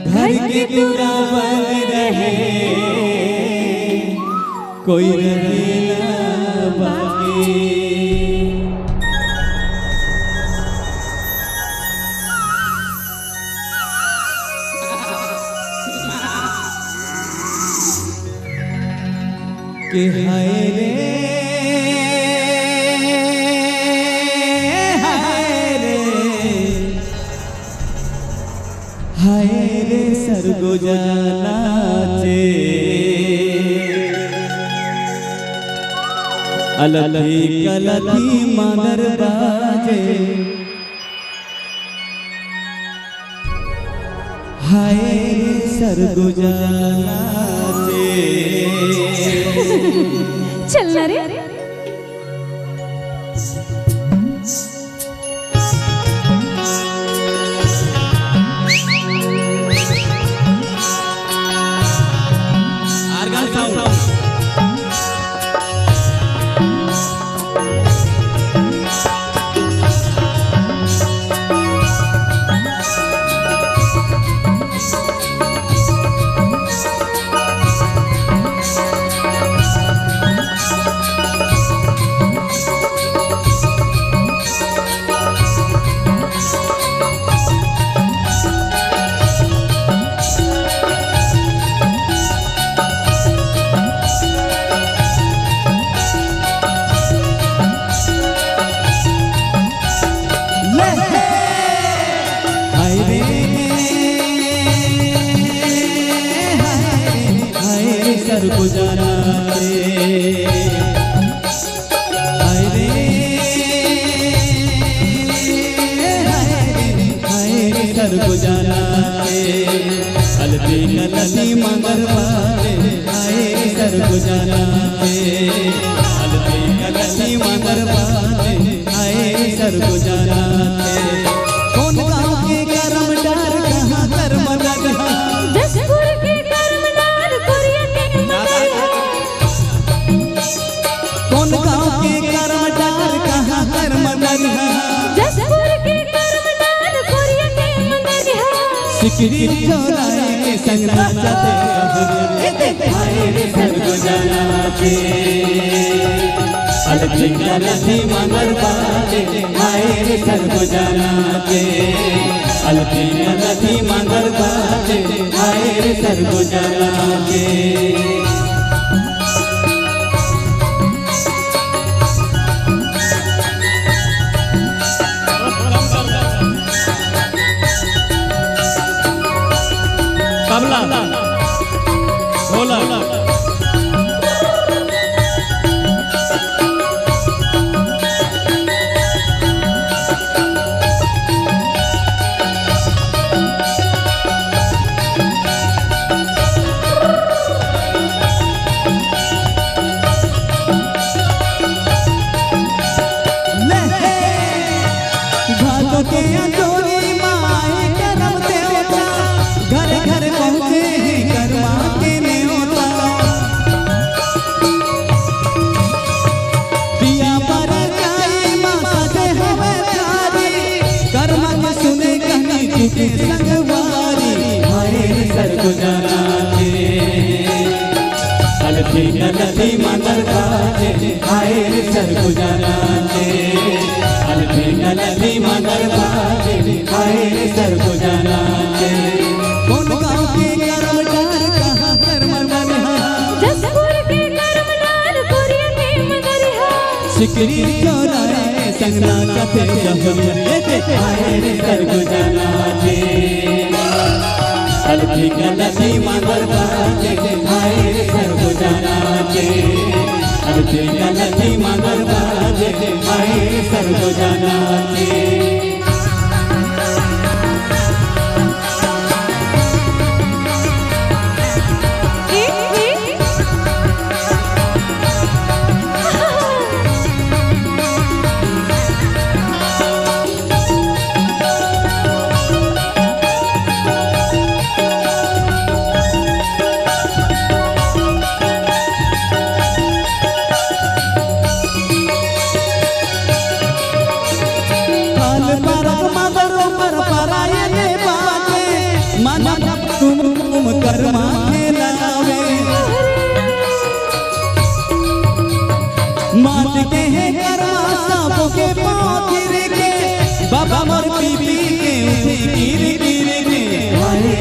घर के पूरा बंद रहे कोई रहे ना बाकी। कि हाय रे हाय रे सरगुजाना चे अलथी कलथी मादर बाजे हाय रे सरगुजाना चे। चल रे सरगुजाना हाय रे सरगुजाना अलती कलती मगर बाजे हाय सरगुजाना अलती कलती मगर बाजे हाय सरगुजाना। कौन गाँव के करम डार कहाँ कर्म लगा जसपुर के कर्मदार कुरिया के कौन गाँव के कर्म डार कहाँ कर्म लगा जसपुर के कर्मदार कुरिया के मंदिर सिकरी चौराहे के संग नाचते हाय रे सरगुजाना चे अलथी कलथी मगर बाजे हाय रे सरगुजाना चे अलथी कलथी मगर बाजे हाय रे सरगुजाना चे। तबला ढोलक भादों के अंजोरी माए करम देवता घर घर पहुँचे हैं कर्मा के न्योता पिया पर जाए माता दे हमें प्यारी कर्मा के सुने कहनी तुके संगवारी हाय रे सरगुजाना चे अलथी कलथी मगर बाजे हाय रे सरगुजाना चे अलथी कलथी मगर बाजे हाय रे सरगुजाना चे। कौन गाँव के कर्म डार कहाँ कर्म लगा जसपुर के कर्मदार कुरिया के मंदिर सिकरी चौराहे संग नाचते जब हाय रे सरगुजाना चे अलथी कलथी मगर बाजे हाय रे सरगुजाना चे अलथी कलथी मगर बाजे हाय रे सरगुजाना चे।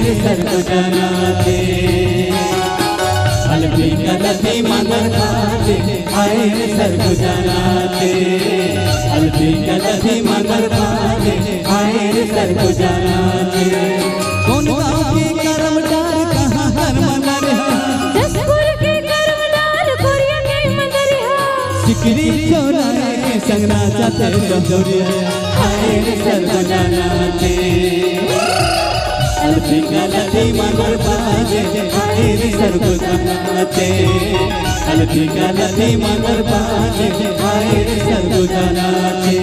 रे सरगुजानाते अलफी गलती मगर बाजे आए रे सरगुजानाते अलफी गलती मगर बाजे आए रे सरगुजानाते कौन गाँव के कर्मदार कहाँ हर मगर जसपुर के कर्मदार कोरिया के मगरिया सिकरी चौराहे संगना जाते जौरिया आए रे सरगुजानाते अलफी गलती मगर बाजे आए रे सरगुजानाते अलफी गलती मगर बाजे आए रे सरगुजानाते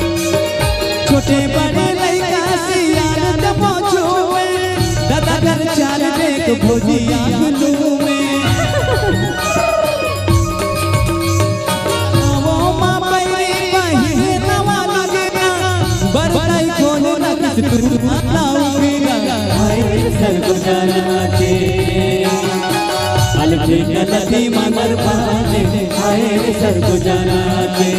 छोटे बड़े लड़का से याद पहुँचो दादा घर चाल देख भोजिया गुलू में वो माँ पहले पहले नवा लगेगा बरसाई खोलो ना किस कुर्ता उगेगा आए सरगुजानाते अलफी गलती मगर बाजे आए रे सरगुजानाते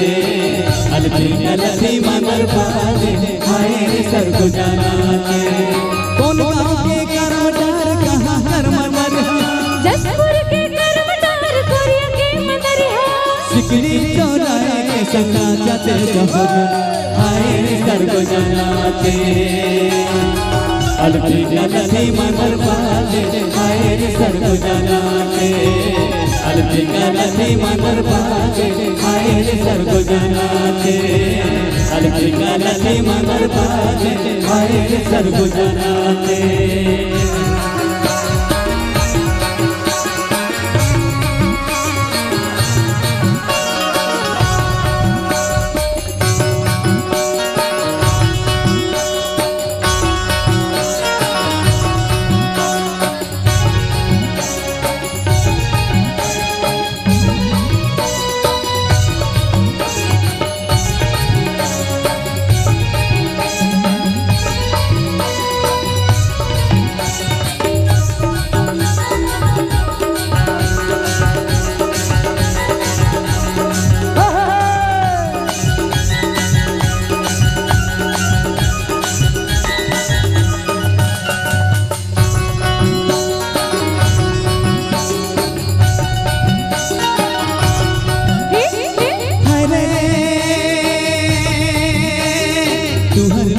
अलफी गलती मगर बाजे आए रे सरगुजानाते कौन गाँव के कर्मदार कहाँ हर मगर जसपुर के कर्मदार कोरिया के मगरिया सिकरी चौराहे के संगा जाते जहर आए रे सरगुजानाते अलफी गलती मगर बाजे आए रे सरगुजानाते अलफी गलती मगर बाजे आए रे सरगुजानाते अलफी गलती मगर बाजे आए रे सरगुजानाते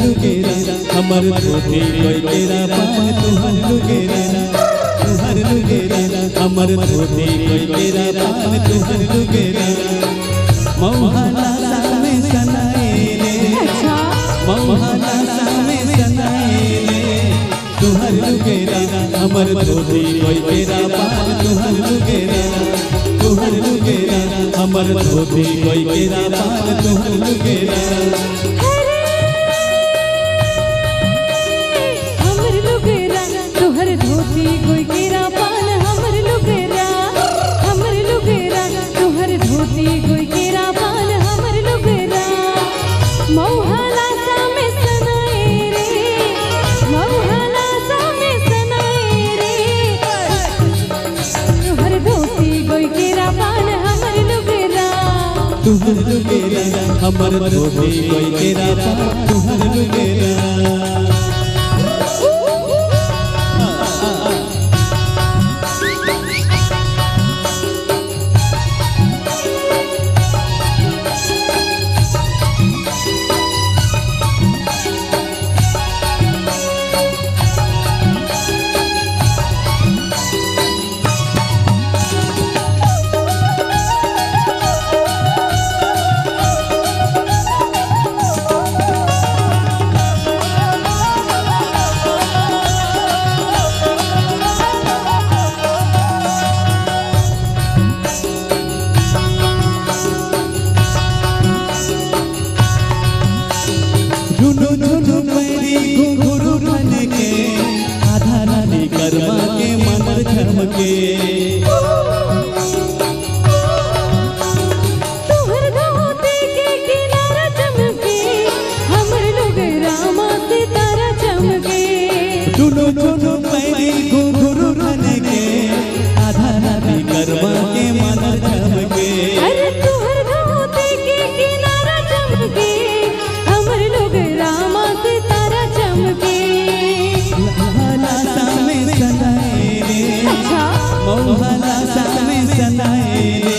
हमर धोती कोई तेरा पान तुहर लुगेरा हमर धोती कोई तेरा पान तुहर लुगेरा मौहाला सामे सनाए रे मौहाला सामे सनाए रे तुहर लुगेरा हमर धोती कोई तेरा पान तुहर लुगेरा हमर धोती कोई तेरा पान तुहर लुगेरा धोती कोई केरा पान हमर लुगेरा तोहर धोती कोई केरा पान हमर लुगेरा मौहाला सामे सनाए रे मौहाला सामे सनाए रे तोहर धोती कोई केरा पान हमर लुगेरा हमर धोती कोई केरा पान तुहर लुगेरा की घुंघरू बन के आधा राती गरबा के मन झमके अरे तुहर धोती के किनारा चमके हमर लोग रामा से तारा चमके मौहाला सामे सनाए रे अच्छा मौहाला सामे सनाए रे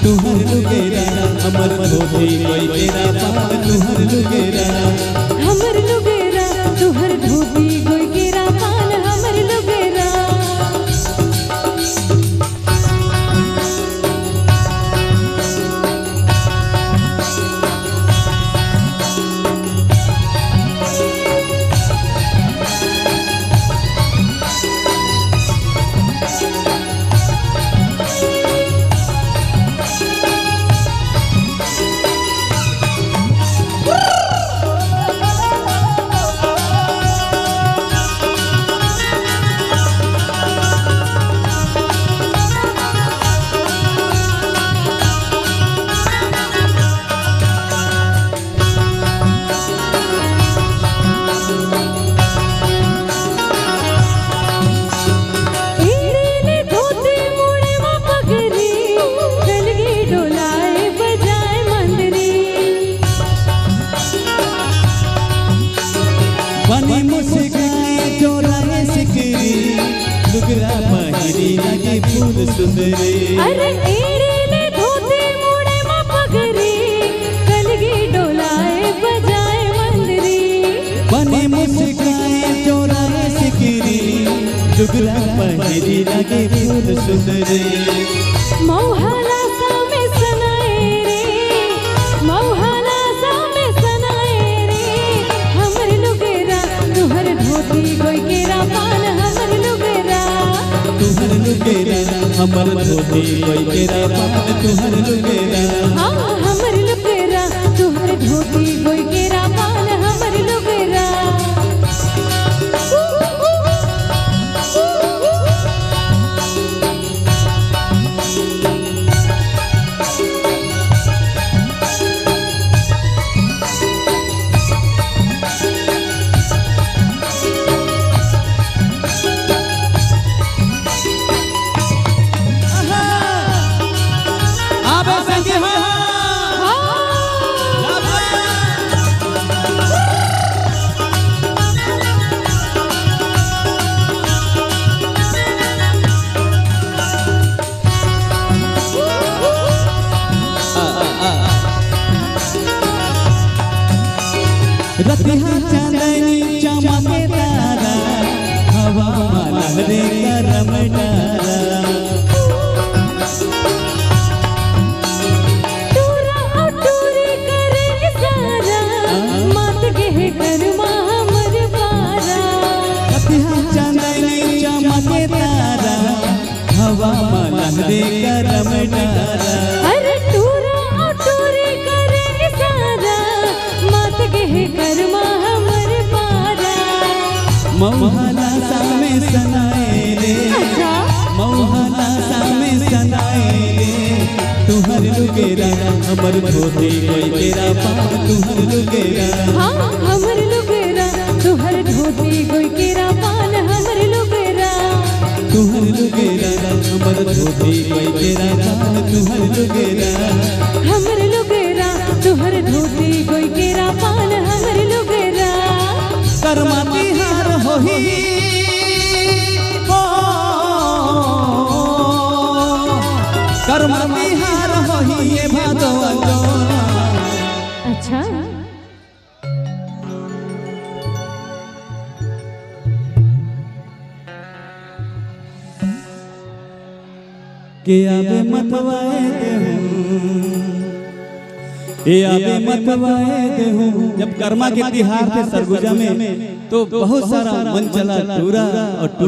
तुहर लुगेरा हमर धोती कोई तेरा पाल तुहर लुगेरा हमर लुगेरा तुहर धोती गोई केरा पान हमर लुगेरा बनी मुस्काए चोराए सिकरी लुगरा पहिरी लगे फूल सुंदरी अरे एड़ेले धोती मुड़े में पगरी कलगी डोलाए बजाए मंदरी बनी मुस्काए चोराए सिकरी लुगरा पहिरी लगे फूल सुंदरी मौहाला सामे सनाए रे मौहाला सामे सनाए रे हमर लुगेरा तुहर धोती गोई केरा पान हमर लुगेरा तुहर लुगेरा हमर धोती कोई तेरा पाल तुहर लुगेरा हाँ हमर लुगेरा तुहर धोती गोई केरा पान हमर लुगेरा रतिहा चांदनी चमके तारा हवा लहरे करम डारा टूरा और टूरी करे इशारा मात के करमा हमर पारा रतिहा चांदनी चमके तारा हवा लहरे करम डारा अरे टूरा और टूरी करे इशारा मात के करमा हमर पारा मौहाला सामे सनाए रे अच्छा मौहाला सामे सनाए रे तुहर लुगेरा हमर धोती कोई तेरा पाल तुहर लुगेरा हाँ हमर लुगेरा तुहर धोती गोई केरा पान हमर लुगेरा तुहर लुगेरा हमर धोती कोई तेरा पाल तुहर लुगेरा हमर लुगेरा तुहर धोती गोई केरा पान हमर लुगेरा कर्मा तिहार होही कर्मा तिहार होही ये भादो अच्छा के आबे मतवाए देहूं जब कर्मा के तिहार थे सरगुजा में तो बहुत सारा मन चला टूरा और